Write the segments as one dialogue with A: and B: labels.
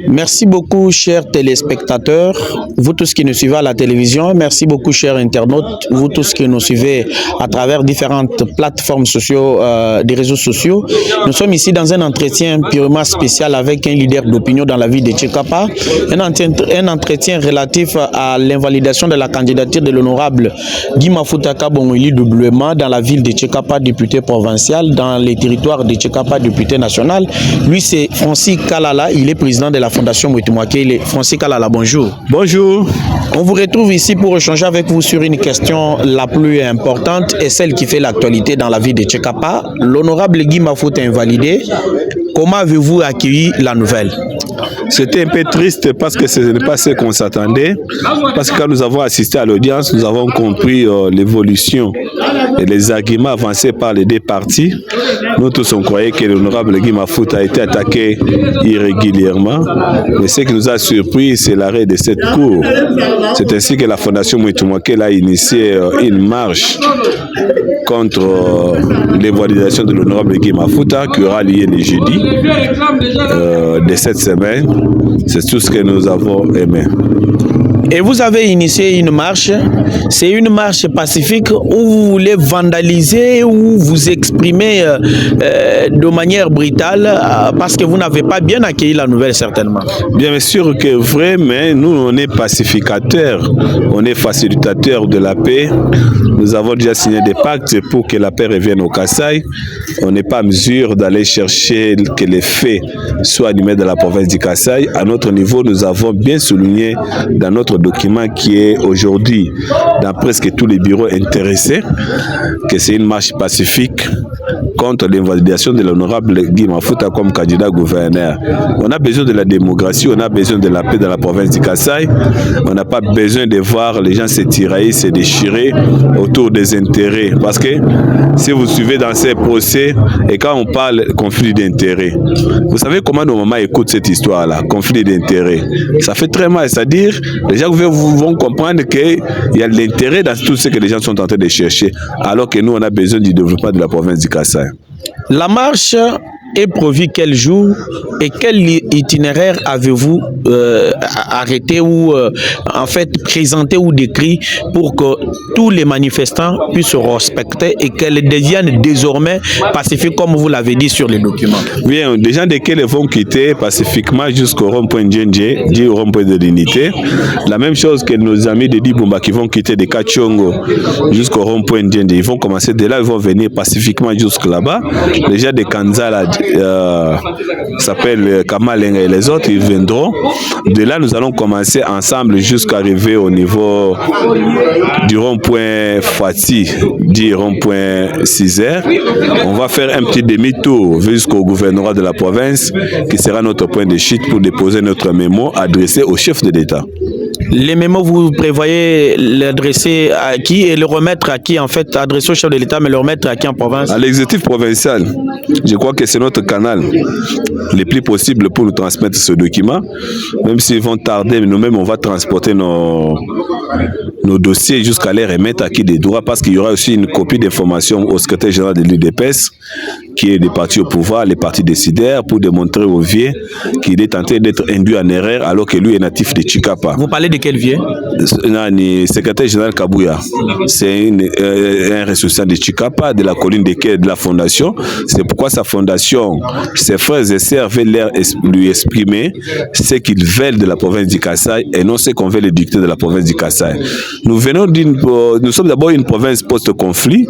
A: Merci beaucoup, chers téléspectateurs, vous tous qui nous suivez à la télévision. Merci beaucoup, chers internautes, vous tous qui nous suivez à travers différentes plateformes sociaux, des réseaux sociaux. Nous sommes ici dans un entretien purement spécial avec un leader d'opinion dans la ville de Tchekapa. Un entretien relatif à l'invalidation de la candidature de l'honorable Guy Mafuta Kabongo doublement dans la ville de Tchekapa, député provincial, dans les territoires de Tchekapa, député national. Lui, c'est Francis Kalala, il est président de la Fondation Mouetumwake. Francis Kalala, bonjour.
B: Bonjour.
A: On vous retrouve ici pour échanger avec vous sur une question la plus importante et celle qui fait l'actualité dans la ville de Tchekapa. L'honorable Guy Mafuta invalidé. Comment avez-vous accueilli la nouvelle?
B: C'était un peu triste parce que ce n'est pas ce qu'on s'attendait. Parce que quand nous avons assisté à l'audience, nous avons compris l'évolution et les arguments avancés par les deux partis. Nous tous on croyait que l'honorable Guy Mafuta a été attaqué irrégulièrement. Mais ce qui nous a surpris, c'est l'arrêt de cette cour. C'est ainsi que la Fondation Mouetumwake a initié une marche contre l'évaluation de l'honorable Guy Mafuta qui aura lieu le jeudi de cette semaine. C'est tout ce que nous avons aimé.
A: Et vous avez initié une marche. C'est une marche pacifique où vous voulez vandaliser, où vous exprimez de manière brutale parce que vous n'avez pas bien accueilli la nouvelle certainement.
B: Bien sûr que vrai, mais nous on est pacificateurs, on est facilitateurs de la paix. Nous avons déjà signé des pactes pour que la paix revienne au Kasaï. On n'est pas en mesure d'aller chercher que les faits soient animés dans la province du Kasaï. À notre niveau, nous avons bien souligné dans notre document qui est aujourd'hui dans presque tous les bureaux intéressés que c'est une marche pacifique contre l'invalidation de l'honorable Guy Mafuta comme candidat gouverneur. On a besoin de la démocratie, on a besoin de la paix dans la province du Kasaï. On n'a pas besoin de voir les gens se tirailler, se déchirer autour des intérêts. Parce que si vous suivez dans ces procès, et quand on parle conflit d'intérêts, vous savez comment nos mamans écoutent cette histoire-là, conflit d'intérêts. Ça fait très mal, c'est-à-dire les gens vont comprendre qu'il y a de l'intérêt dans tout ce que les gens sont en train de chercher, alors que nous, on a besoin du développement de la province du Kasaï.
A: La marche est prévue quel jour et quel itinéraire avez-vous arrêté ou en fait présenté ou décrit pour que tous les manifestants puissent se respecter et qu'elles deviennent désormais pacifiques comme vous l'avez dit sur les documents?
B: Bien, des gens desquels vont quitter pacifiquement jusqu'au rond-point Djendje, dit au rond-point de l'unité. La même chose que nos amis de Dibumba qui vont quitter de Kachongo jusqu'au rond-point Djendje. Ils vont commencer de là, ils vont venir pacifiquement jusque là-bas. Les gens de Kanzala s'appelle Kamalenga et les autres, ils viendront. De là, nous allons commencer ensemble jusqu'à arriver au niveau du rond-point Fati, dit rond-point 6h. On va faire un petit demi-tour jusqu'au gouvernorat de la province, qui sera notre point de chute pour déposer notre mémo adressé au chef de l'État.
A: Les mémos, vous prévoyez l'adresser à qui et le remettre à qui en fait? Adresser au chef de l'État, mais le remettre à qui en province?
B: À l'exécutif provincial. Je crois que c'est notre canal le plus possible pour nous transmettre ce document. Même s'ils vont tarder, nous-mêmes, on va transporter nos dossiers jusqu'à les remettre à qui des droits, parce qu'il y aura aussi une copie d'information au secrétaire général de l'UDPS, qui est des partis au pouvoir, les partis décideurs, pour démontrer au vieux qu'il est tenté d'être induit en erreur alors que lui est natif de Tchikapa.
A: Vous parlez de quel vieux?
B: Le secrétaire général Kabouya. C'est un ressortissant de Tchikapa, de la colline de la fondation. C'est pourquoi sa fondation, ses frères et sœurs veulent lui exprimer ce qu'ils veulent de la province du Kasaï et non ce qu'on veut les dicter de la province du Kasaï. Nous sommes d'abord une province post-conflit.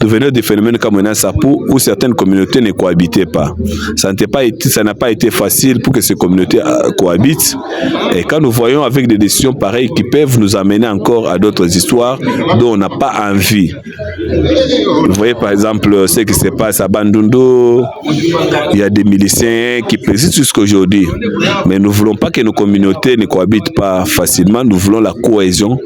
B: Nous venons des phénomènes comme un Sapou où certaines communautés ne cohabitaient pas. Ça n'a pas été facile pour que ces communautés cohabitent. Et quand nous voyons avec des décisions pareilles qui peuvent nous amener encore à d'autres histoires dont on n'a pas envie. Vous voyez par exemple ce qui se passe à Bandundu, il y a des miliciens qui persistent jusqu'à aujourd'hui. Mais nous ne voulons pas que nos communautés ne cohabitent pas facilement. Nous voulons la cohésion,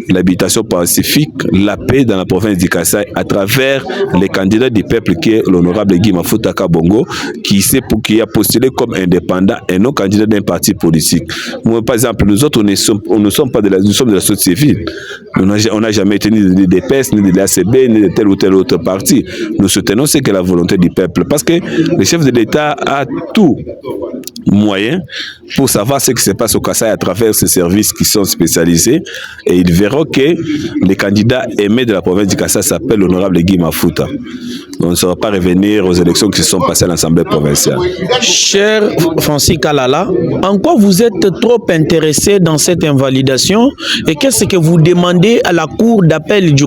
B: l'habitation pacifique, la paix dans la province du Kasaï à travers les candidats du peuple qui est l'honorable Guy Mafuta Kabongo, qui a postulé comme indépendant et non candidat d'un parti politique. Moi, par exemple, nous autres, nous sommes de la société civile. On n'a jamais été ni de l'UDPS, ni de l'ACB, ni de tel ou tel autre parti. Nous soutenons ce que la volonté du peuple. Parce que le chef de l'État a tout moyens pour savoir ce qui se passe au Kasaï à travers ces services qui sont spécialisés, et ils verront que le candidat aimé de la province du Kasaï s'appelle l'honorable Guy Mafuta. On ne saura pas revenir aux élections qui se sont passées à l'Assemblée provinciale.
A: Cher Francis Kalala, en quoi vous êtes trop intéressé dans cette invalidation et qu'est-ce que vous demandez à la Cour d'appel du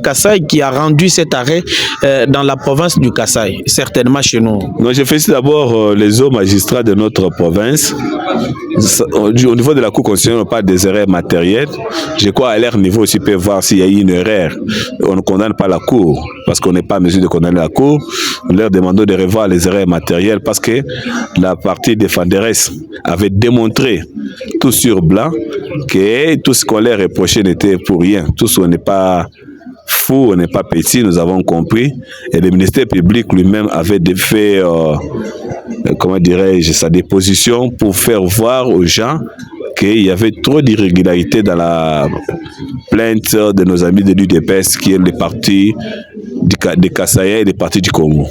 A: Kasaï qui a rendu cet arrêt dans la province du Kasaï, certainement chez nous?
B: Non, je félicite d'abord les hauts magistrats de notre province. Au niveau de la Cour constitutionnelle, on parle des erreurs matérielles. Je crois à leur niveau aussi, peut voir s'il y a eu une erreur. On ne condamne pas la Cour parce qu'on n'est pas en mesure de condamner la Cour. Nous leur demandons de revoir les erreurs matérielles parce que la partie défenderesse avait démontré tout sur blanc que tout ce qu'on leur reprochait n'était pour rien. Tout ce qu'on n'est pas fou, on n'est pas petit, nous avons compris. Et le ministère public lui-même avait fait, comment dirais-je, sa déposition pour faire voir aux gens qu'il y avait trop d'irrégularités dans la plainte de nos amis de l'UDPS, qui est le parti des Kasaïens et le parti du Congo.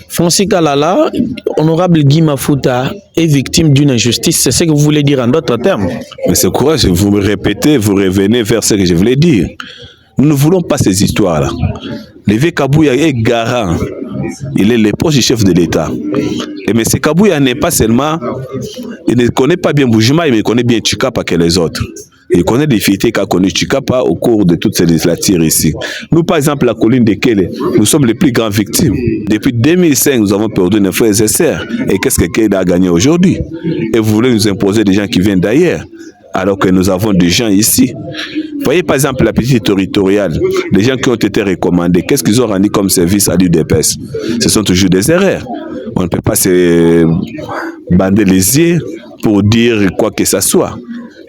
A: Francis Kalala, honorable Guy Mafuta est victime d'une injustice, c'est ce que vous voulez dire en d'autres termes?
B: Mais c'est courage, vous me répétez, vous revenez vers ce que je voulais dire. Nous ne voulons pas ces histoires-là. Le vieux Kabouya est garant. Il est le proche du chef de l'État. Et M. Kabouya n'est pas seulement... Il ne connaît pas bien Boujima, mais il connaît bien Chikapa que les autres. Il connaît des difficultés qu'a connu Chikapa au cours de toutes ces législatures ici. Nous, par exemple, la colline de Kele, nous sommes les plus grandes victimes. Depuis 2005, nous avons perdu nos frères et sœurs. Et qu'est-ce que Kele a gagné aujourd'hui? Et vous voulez nous imposer des gens qui viennent d'ailleurs, alors que nous avons des gens ici. Voyez par exemple la petite territoriale, les gens qui ont été recommandés, qu'est-ce qu'ils ont rendu comme service à l'UDPS? Ce sont toujours des erreurs. On ne peut pas se bander les yeux pour dire quoi que ce soit.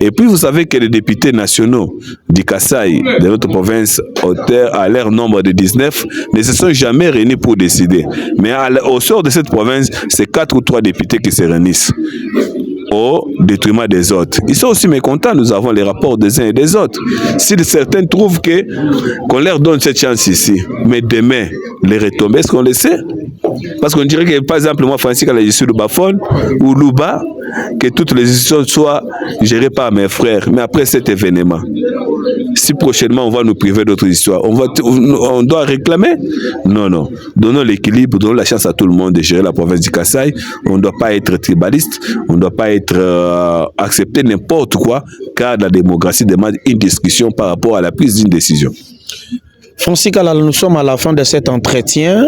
B: Et puis vous savez que les députés nationaux du Kasaï, de notre province, à leur nombre de 19, ne se sont jamais réunis pour décider. Mais au sort de cette province, c'est 4 ou 3 députés qui se réunissent au détriment des autres. Ils sont aussi mécontents, nous avons les rapports des uns et des autres. Si certains trouvent qu'on leur donne cette chance ici, mais demain, les retombées, est-ce qu'on le sait? Parce qu'on dirait que, par exemple, moi, Francis, quand je suis le Bafon ou Louba, que toutes les histoires soient gérées par mes frères. Mais après cet événement, si prochainement on va nous priver d'autres histoires, on doit réclamer? Non, non. Donnons l'équilibre, donnons la chance à tout le monde de gérer la province du Kasaï. On ne doit pas être tribaliste, on ne doit pas être accepter n'importe quoi, car la démocratie demande une discussion par rapport à la prise d'une décision.
A: Francis Kalala, nous sommes à la fin de cet entretien.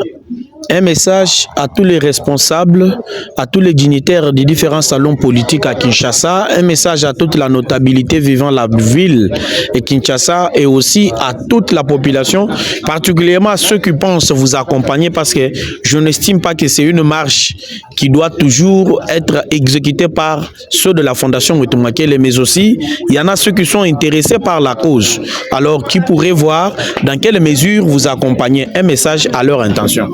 A: Un message à tous les responsables, à tous les dignitaires des différents salons politiques à Kinshasa, un message à toute la notabilité vivant la ville et Kinshasa et aussi à toute la population, particulièrement à ceux qui pensent vous accompagner parce que je n'estime pas que c'est une marche qui doit toujours être exécutée par ceux de la Fondation Mutumakele, mais aussi il y en a ceux qui sont intéressés par la cause, alors qui pourraient voir dans quelle mesure vous accompagnez, un message à leur intention.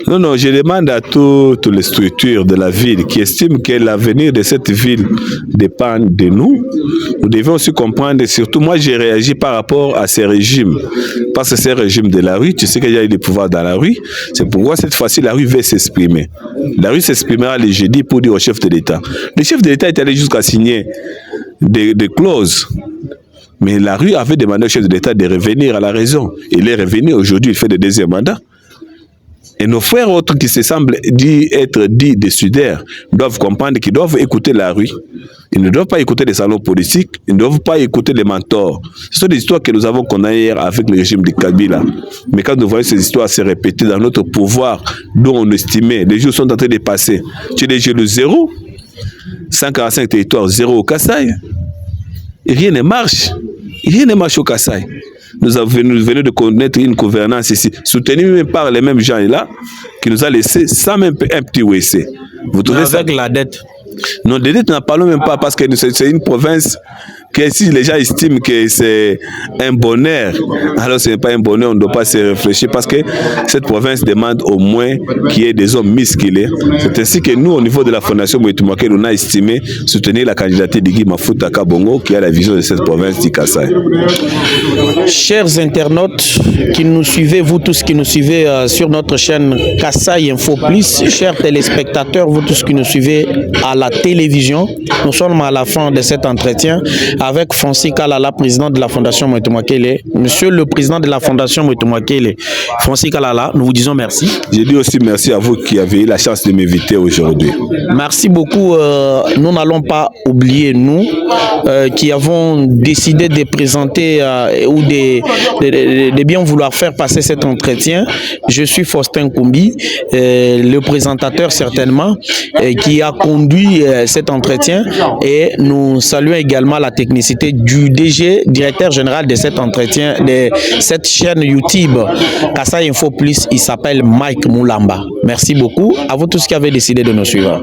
B: Non, non, je demande à toutes les structures de la ville qui estiment que l'avenir de cette ville dépend de nous. Nous devons aussi comprendre, et surtout moi j'ai réagi par rapport à ces régimes. Parce que ces régimes de la rue, tu sais qu'il y a eu des pouvoirs dans la rue, c'est pourquoi cette fois-ci la rue va s'exprimer. La rue s'exprimera le jeudi pour dire au chef de l'État. Le chef de l'État est allé jusqu'à signer des clauses. Mais la rue avait demandé au chef de l'État de revenir à la raison. Il est revenu, aujourd'hui il fait le deuxième mandat. Et nos frères autres qui se semblent être dits décideurs doivent comprendre qu'ils doivent écouter la rue. Ils ne doivent pas écouter les salons politiques, ils ne doivent pas écouter les mentors. Ce sont des histoires que nous avons connues hier avec le régime de Kabila. Mais quand nous voyons ces histoires se répéter dans notre pouvoir, dont on estimait, les jours sont en train de passer. Tu es déjà le 0, 145 territoires, 0 au Kasaï. Et rien ne marche. Rien ne marche au Kasaï. Nous venons de connaître une gouvernance ici, soutenue même par les mêmes gens-là, qui nous a laissé sans même un petit WC. Vous trouvez ça?
A: Avec la dette.
B: Non, de dette, n'en parlons même pas parce que c'est une province que si les gens estiment que c'est un bonheur, alors ce n'est pas un bonheur, on ne doit pas se réfléchir parce que cette province demande au moins qu'il y ait des hommes musclés. C'est ainsi que nous, au niveau de la Fondation Moïto Mwakele, on a estimé soutenir la candidature de Guy Mafuta Kabongo qui a la vision de cette province du Kasaï.
A: Chers internautes qui nous suivez, vous tous qui nous suivez sur notre chaîne Kasaï Info Plus, chers téléspectateurs, vous tous qui nous suivez à la télévision, nous sommes à la fin de cet entretien avec Francis Kalala, président de la Fondation Moïto Mwakele. Monsieur le président de la Fondation Moïto Mwakele, Francis Kalala, nous vous disons merci.
B: Je dis aussi merci à vous qui avez eu la chance de m'inviter aujourd'hui.
A: Merci beaucoup. Nous n'allons pas oublier, nous, qui avons décidé de présenter ou de bien vouloir faire passer cet entretien. Je suis Faustin Koumbi, le présentateur certainement, qui a conduit cet entretien, et nous saluons également la technicité du DG, directeur général de cet entretien, de cette chaîne YouTube Kasaï Info Plus. Il s'appelle Mike Moulamba. Merci beaucoup à vous tous qui avez décidé de nous suivre.